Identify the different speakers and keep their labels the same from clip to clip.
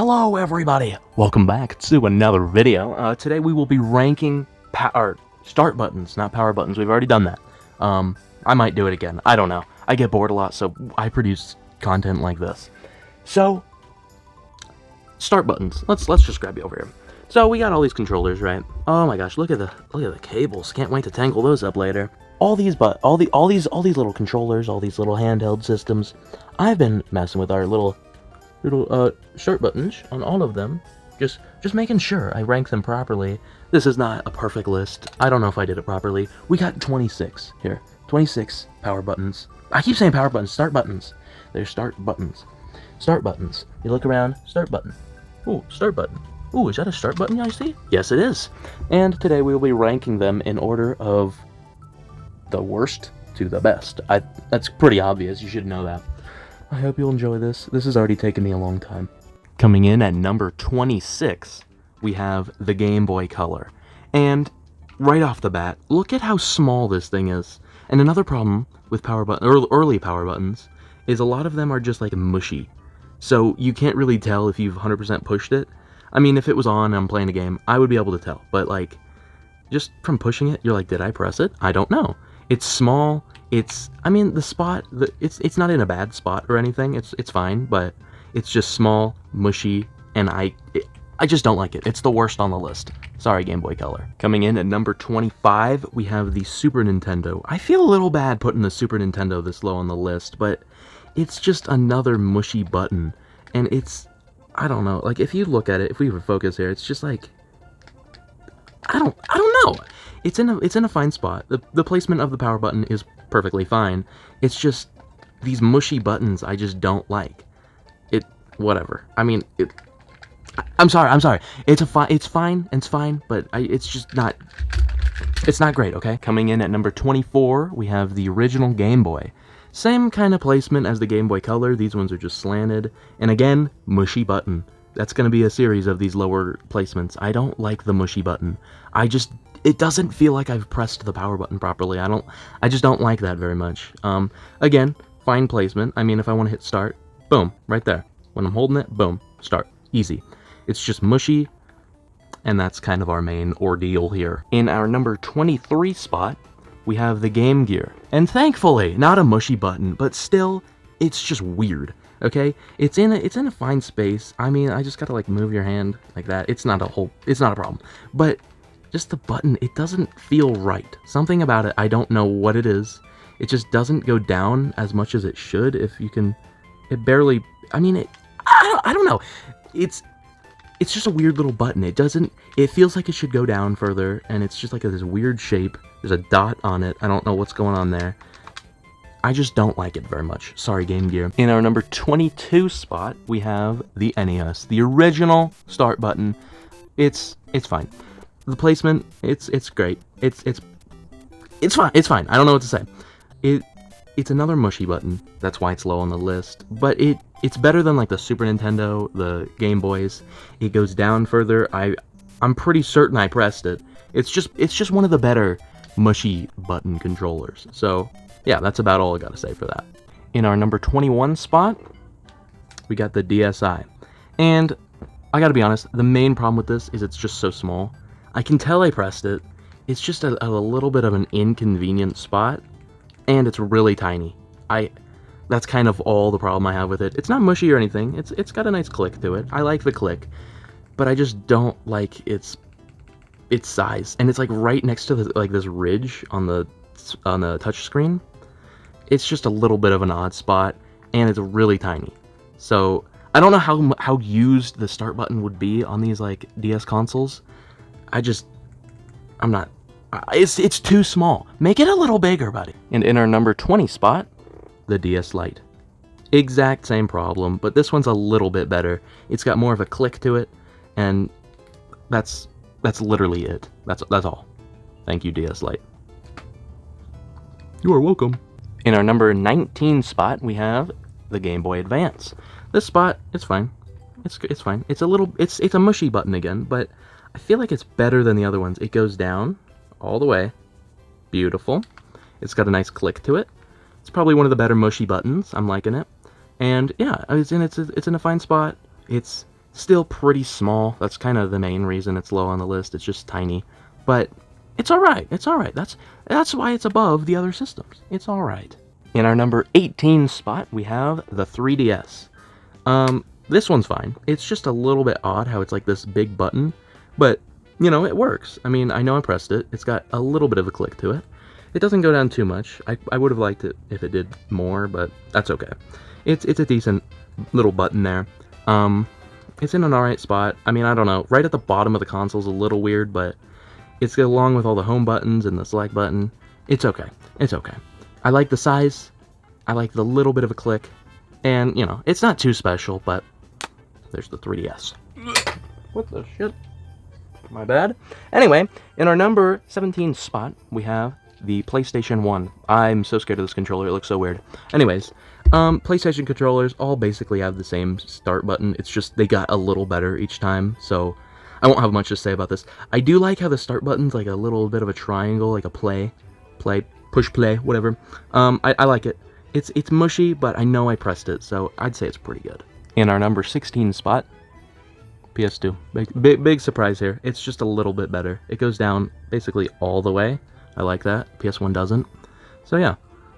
Speaker 1: Hello everybody! Welcome back to another video. Today we will be ranking start buttons, not power buttons. We've already done that. I might do it again. I don't know. I get bored a lot, so I produce content like this. So, start buttons. Let's just grab you over here. So we got all these controllers, right? Oh my gosh, look at the cables. Can't wait to tangle those up later. All these little controllers, all these little handheld systems. I've been messing with our little start buttons on all of them, just making sure I rank them properly. This is not a perfect list. I don't know if I did it properly. We got 26 here. 26 power buttons. I keep saying power buttons, start buttons. They're start buttons. Start buttons. You look around, start button. Ooh, start button. Ooh, is that a start button I see? Yes, it is. And today we will be ranking them in order of the worst to the best. That's pretty obvious. You should know that. I hope you'll enjoy this. This has already taken me a long time. Coming in at number 26, we have the Game Boy Color. And right off the bat, look at how small this thing is. And another problem with early power buttons is a lot of them are just like mushy. So you can't really tell if you've 100% pushed it. I mean, if it was on and I'm playing a game, I would be able to tell. But like, just from pushing it, you're like, did I press it? I don't know. It's small. I mean, the spot, it's not in a bad spot or anything. It's fine, but it's just small, mushy, and I just don't like it. It's the worst on the list. Sorry, Game Boy Color. Coming in at number 25, we have the Super Nintendo. I feel a little bad putting the Super Nintendo this low on the list, but it's just another mushy button, and I don't know. Like, if you look at it, if we were focus here, it's just like, I don't know. It's in a fine spot. The placement of the power button is perfectly fine. It's just these mushy buttons I just don't like. Whatever. I mean, I'm sorry. It's fine, but it's just not. It's not great. Okay. Coming in at number 24, we have the original Game Boy. Same kind of placement as the Game Boy Color. These ones are just slanted, and again, mushy button. That's going to be a series of these lower placements. I don't like the mushy button. It doesn't feel like I've pressed the power button properly. I just don't like that very much. Again, fine placement. I mean, if I want to hit start, boom, right there. When I'm holding it, boom, start. Easy. It's just mushy, and that's kind of our main ordeal here. In our number 23 spot, we have the Game Gear. And thankfully, not a mushy button, but still, it's just weird. Okay, it's in a fine space. I mean, I just gotta like move your hand like that. It's not a problem. But just the button, it doesn't feel right. Something about it, I don't know what it is. It just doesn't go down as much as it should. If you can, it barely. I mean, I don't know. It's just a weird little button. It feels like it should go down further, and it's just like this weird shape. There's a dot on it. I don't know what's going on there. I just don't like it very much. Sorry, Game Gear. In our number 22 spot, we have the NES, the original start button. It's fine. The placement, it's great. It's fine. It's fine. I don't know what to say. It's another mushy button. That's why it's low on the list. But it's better than like the Super Nintendo, the Game Boys. It goes down further. I'm pretty certain I pressed it. It's just one of the better mushy button controllers. So yeah, that's about all I gotta say for that. In our number 21 spot, we got the DSi. And I gotta be honest, the main problem with this is it's just so small. I can tell I pressed it. It's just a little bit of an inconvenient spot, and it's really tiny. That's kind of all the problem I have with it. It's not mushy or anything. It's got a nice click to it. I like the click, but I just don't like its size. And it's like right next to this ridge on the touch screen. It's just a little bit of an odd spot, and it's really tiny. So I don't know how used the start button would be on these like DS consoles. I'm not. It's too small. Make it a little bigger, buddy. And in our number 20 spot, the DS Lite. Exact same problem, but this one's a little bit better. It's got more of a click to it, and that's literally it. That's all. Thank you, DS Lite. You are welcome. In our number 19 spot, we have the Game Boy Advance. This spot, it's fine. It's fine. It's a mushy button again, but I feel like it's better than the other ones. It goes down all the way. Beautiful. It's got a nice click to it. It's probably one of the better mushy buttons. I'm liking it. And yeah, it's in a fine spot. It's Still pretty small. That's kind of the main reason it's low on the list. It's just tiny. But it's alright. It's alright. That's why it's above the other systems. It's alright. In our number 18 spot, we have the 3DS. This one's fine. It's just a little bit odd how it's like this big button. But, you know, it works. I mean, I know I pressed it. It's got a little bit of a click to it. It doesn't go down too much. I would have liked it if it did more, but that's okay. It's a decent little button there. It's in an alright spot. I mean, I don't know. Right at the bottom of the console's a little weird, but it's along with all the home buttons and the select button. It's okay. It's okay. I like the size. I like the little bit of a click. And, you know, it's not too special, but there's the 3DS. What the shit? My bad. Anyway, in our number 17 spot, we have the PlayStation 1. I'm so scared of this controller. It looks so weird. Anyways, PlayStation controllers all basically have the same start button. It's just they got a little better each time, so I won't have much to say about this. I do like how the start button's like a little bit of a triangle, like a play, push play, whatever. I like it. It's mushy, but I know I pressed it, so I'd say it's pretty good. In our number 16 spot, PS2. Big surprise here. It's just a little bit better. It goes down basically all the way. I like that. PS1 doesn't. So yeah,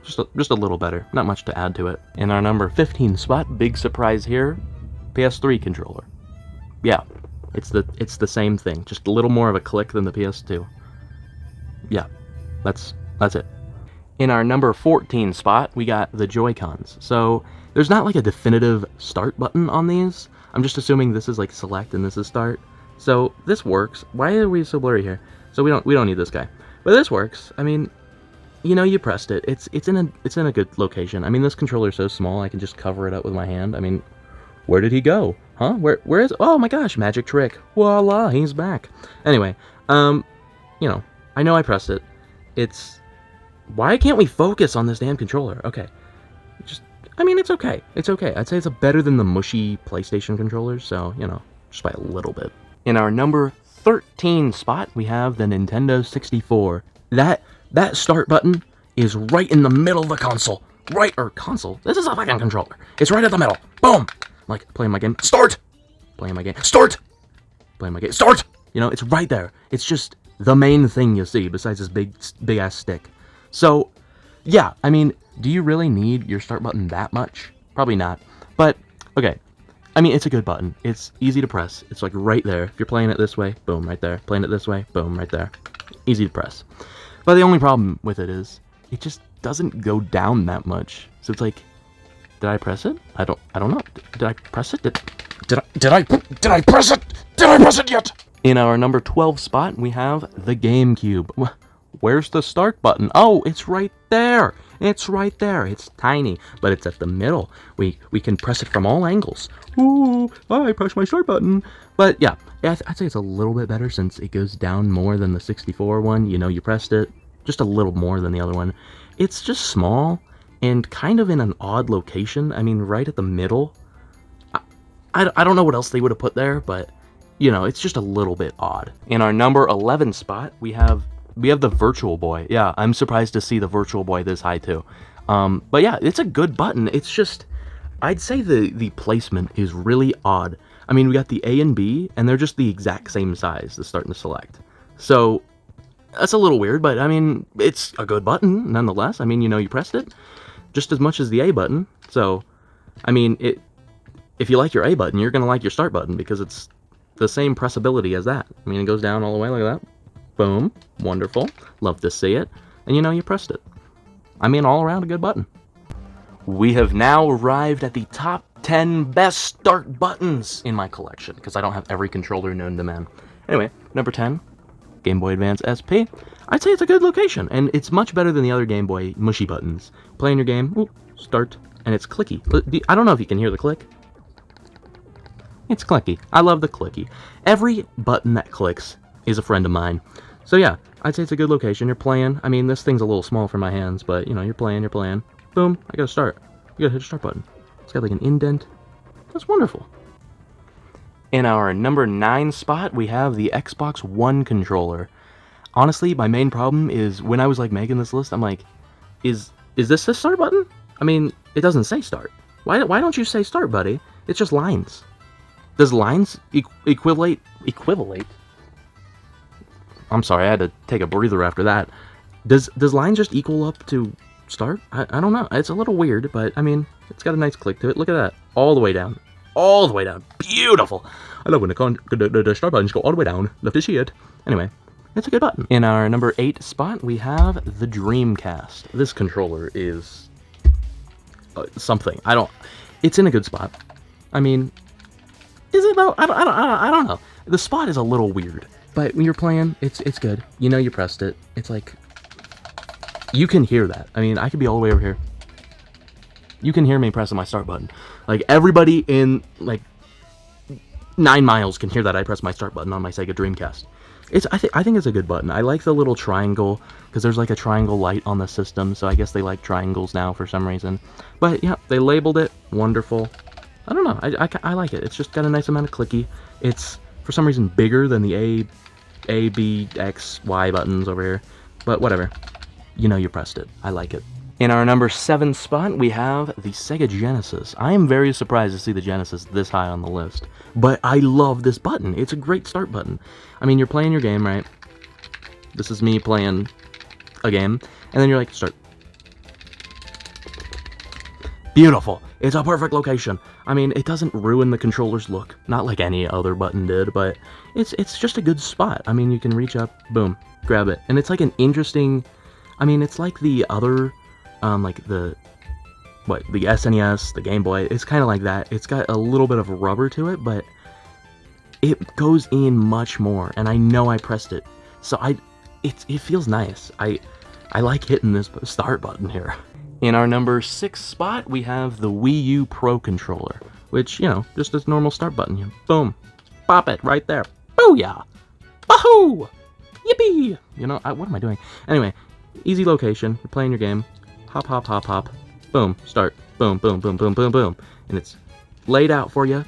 Speaker 1: just a little better. Not much to add to it. In our number 15 spot, big surprise here, PS3 controller. Yeah, it's the same thing. Just a little more of a click than the PS2. Yeah, that's it. In our number 14 spot, we got the Joy-Cons. So there's not like a definitive start button on these. I'm just assuming this is like select and this is start. So this works. Why are we so blurry here? So we don't need this guy. But this works. I mean, you know, you pressed it. It's in a good location. I mean, this controller's so small I can just cover it up with my hand. I mean, where did he go? Huh? Where is? Oh my gosh, magic trick. Voila, he's back. Anyway, you know, I know I pressed it. Why can't we focus on this damn controller? Okay. I mean, it's okay. It's okay. I'd say it's better than the mushy PlayStation controllers, so, you know, just by a little bit. In our number 13 spot, we have the Nintendo 64. That start button is right in the middle of the console. Console? This is a fucking controller. It's right at the middle. Boom! Like, playing my game. Start! Playing my game. Start! Playing my game. Start! You know, it's right there. It's just the main thing you see, besides this big-ass stick. So, yeah, I mean, do you really need your start button that much? Probably not. But, okay. I mean, it's a good button. It's easy to press. It's like right there. If you're playing it this way, boom, right there. Playing it this way, boom, right there. Easy to press. But the only problem with it is, it just doesn't go down that much. So it's like, did I press it? I don't know. Did I press it? Did I press it? Did I press it yet? In our number 12 spot, we have the GameCube. Where's the start button? Oh, it's right there. It's right there. It's tiny, but it's at the middle. We can press it from all angles. Ooh, I pressed my start button. But yeah, I'd say it's a little bit better since it goes down more than the 64 one. You know, you pressed it just a little more than the other one. It's just small and kind of in an odd location. I mean, right at the middle. I don't know what else they would have put there, but, you know, it's just a little bit odd. In our number 11 spot, we have the Virtual Boy. Yeah, I'm surprised to see the Virtual Boy this high too. But yeah, it's a good button. It's just, I'd say the placement is really odd. I mean, we got the A and B, and they're just the exact same size, the start and the select. So, that's a little weird, but I mean, it's a good button, nonetheless. I mean, you know, you pressed it just as much as the A button. So, I mean, if you like your A button, you're going to like your start button, because it's the same pressability as that. I mean, it goes down all the way like that. Boom. Wonderful. Love to see it. And you know, you pressed it. I mean, all around a good button. We have now arrived at the top 10 best start buttons in my collection, because I don't have every controller known to man. Anyway, number 10, Game Boy Advance SP. I'd say it's a good location, and it's much better than the other Game Boy mushy buttons. Playing your game, ooh, start, and it's clicky. I don't know if you can hear the click. It's clicky. I love the clicky. Every button that clicks is a friend of mine. So yeah, I'd say it's a good location. You're playing. I mean, this thing's a little small for my hands, but, you know, you're playing. Boom, I gotta start. You gotta hit the start button. It's got like an indent. That's wonderful. In our number 9 spot, we have the Xbox One controller. Honestly, my main problem is when I was like making this list, I'm like, is this the start button? I mean, it doesn't say start. Why don't you say start, buddy? It's just lines. Does lines equivalate? I'm sorry, I had to take a breather after that. Does lines just equal up to start? I don't know. It's a little weird, but I mean, it's got a nice click to it. Look at that. All the way down. All the way down. Beautiful. I love when the start buttons go all the way down. Love to see it. Anyway, it's a good button. In our number 8 spot, we have the Dreamcast. This controller is something. It's in a good spot. I mean, is it though? I don't know. The spot is a little weird, but when you're playing, it's good. You know you pressed it. It's like, you can hear that. I mean, I could be all the way over here. You can hear me pressing my start button. Like, everybody in, like, 9 miles can hear that I pressed my start button on my Sega Dreamcast. I think it's a good button. I like the little triangle, because there's like a triangle light on the system, so I guess they like triangles now for some reason. But yeah, they labeled it. Wonderful. I don't know. I like it. It's just got a nice amount of clicky. It's, for some reason, bigger than the A, B, X, Y buttons over here. But whatever. You know you pressed it. I like it. In our number 7 spot, we have the Sega Genesis. I am very surprised to see the Genesis this high on the list. But I love this button. It's a great start button. I mean, you're playing your game, right? This is me playing a game. And then you're like, start. Beautiful. It's a perfect location. I mean, it doesn't ruin the controller's look. Not like any other button did, but it's just a good spot. I mean, you can reach up, boom, grab it. And it's like an interesting... I mean, it's like the other... like the SNES, the Game Boy, it's kind of like that. It's got a little bit of rubber to it, but it goes in much more, and I know I pressed it, so it feels nice. I like hitting this start button here. In our number 6 spot, we have the Wii U Pro Controller, which, you know, just a normal start button. You boom, pop it right there. Booyah! Wahoo! Yippee! You know, what am I doing? Anyway, easy location. You're playing your game. Hop, hop, hop, hop. Boom, start. Boom, boom, boom, boom, boom, boom. And it's laid out for you.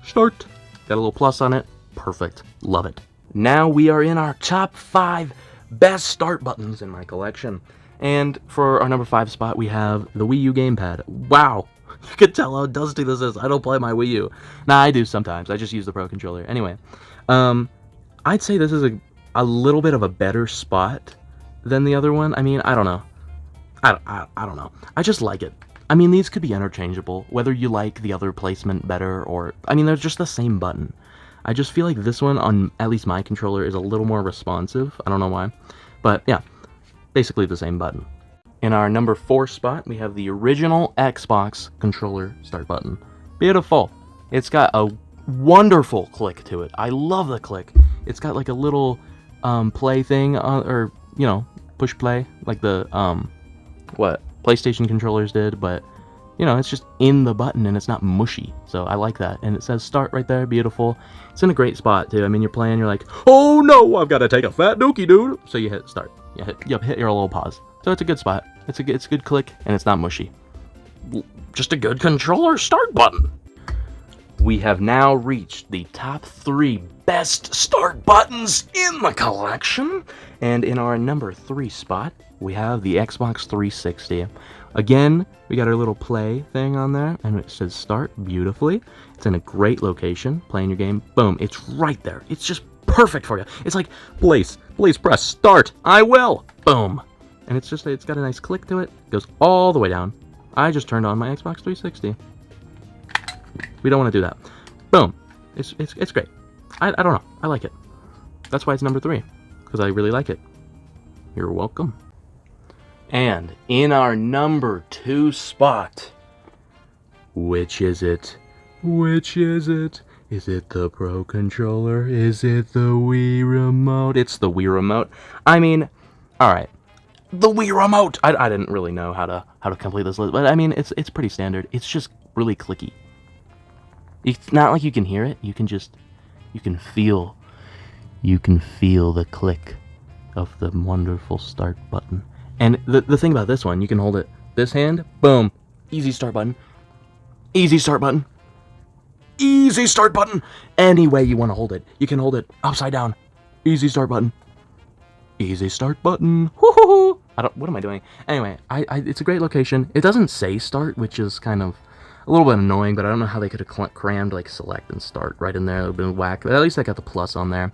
Speaker 1: Start. Got a little plus on it. Perfect. Love it. Now we are in our top 5 best start buttons in my collection. And for our number 5 spot, we have the Wii U gamepad. Wow. You can tell how dusty this is. I don't play my Wii U. Nah, I do sometimes. I just use the Pro Controller. Anyway, I'd say this is a little bit of a better spot than the other one. I mean, I don't know. I don't know. I just like it. I mean, these could be interchangeable, whether you like the other placement better or... I mean, they're just the same button. I just feel like this one, on at least my controller, is a little more responsive. I don't know why. But, yeah, basically the same button. In our number 4 spot, we have the original Xbox controller start button. Beautiful. It's got a wonderful click to it. I love the click. It's got like a little play thing, or, you know, push play, like the... what PlayStation controllers did, but you know, it's just in the button and it's not mushy, so I like that. And it says start right there. Beautiful. It's in a great spot too. I mean, you're playing, you're like, oh no, I've got to take a fat dookie, dude. So you hit start. You hit your little pause. So it's a good spot. It's a good click, and it's not mushy. Just a good controller start button. We have now reached the top 3 best start buttons in the collection, and in our number 3 spot, we have the Xbox 360. Again, we got our little play thing on there, and it says start beautifully. It's in a great location, playing your game. Boom, it's right there. It's just perfect for you. It's like, please press start. I will. Boom. And it's got a nice click to it. It goes all the way down. I just turned on my Xbox 360. We don't want to do that. Boom. It's great. I don't know. I like it. That's why it's number 3, because I really like it. You're welcome. And in our number 2 spot, which is it? Which is it? Is it the Pro Controller? Is it the Wii Remote? It's the Wii Remote. I mean, alright. The Wii Remote! I didn't really know how to complete this list, but I mean, it's pretty standard. It's just really clicky. It's not like you can hear it. You can feel the click of the wonderful start button. And the thing about this one, you can hold it this hand, boom, easy start button, easy start button, easy start button. Any way you want to hold it. You can hold it upside down, easy start button, easy start button. What am I doing? Anyway, it's a great location. It doesn't say start, which is kind of a little bit annoying, but I don't know how they could have crammed like select and start right in there. It would have been whack. But at least I got the plus on there.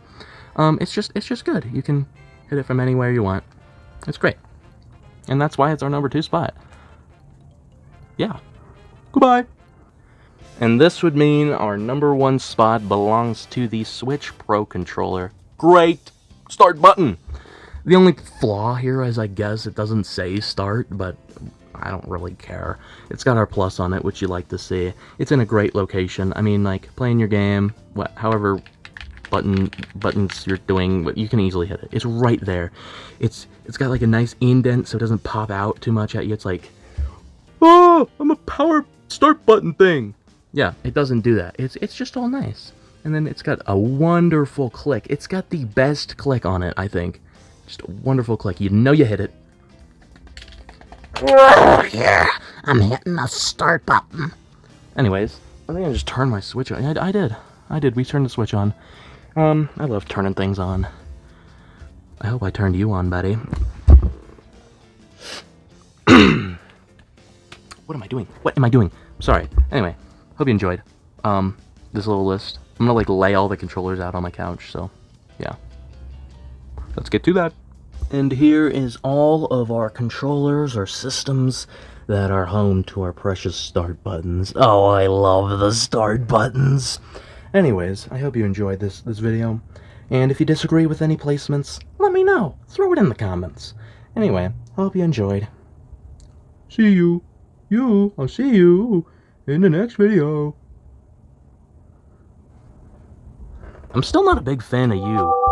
Speaker 1: It's just good. You can hit it from anywhere you want. It's great. And that's why it's our number 2 spot. Yeah. Goodbye. And this would mean our number 1 spot belongs to the Switch Pro controller. Great start button. The only flaw here is, I guess, it doesn't say start, but I don't really care. It's got our plus on it, which you like to see. It's in a great location. I mean, like, playing your game, however buttons you're doing, you can easily hit it. It's right there. It's got like a nice indent so it doesn't pop out too much at you. It's like, oh, I'm a power start button thing. Yeah, it doesn't do that. It's just all nice. And then it's got a wonderful click. It's got the best click on it, I think. Just a wonderful click. You know you hit it.
Speaker 2: Oh, yeah, I'm hitting the start button.
Speaker 1: Anyways, I think I just turned my switch on. I did. We turned the switch on. I love turning things on. I hope I turned you on, buddy. What am I doing? What am I doing? Sorry. Anyway, hope you enjoyed this little list. I'm gonna like lay all the controllers out on my couch, so yeah. Let's get to that. And here is all of our controllers or systems that are home to our precious start buttons. Oh, I love the start buttons. Anyways, I hope you enjoyed this video. And if you disagree with any placements, let me know. Throw it in the comments. Anyway, I hope you enjoyed. See you. I'll see you in the next video. I'm still not a big fan of you.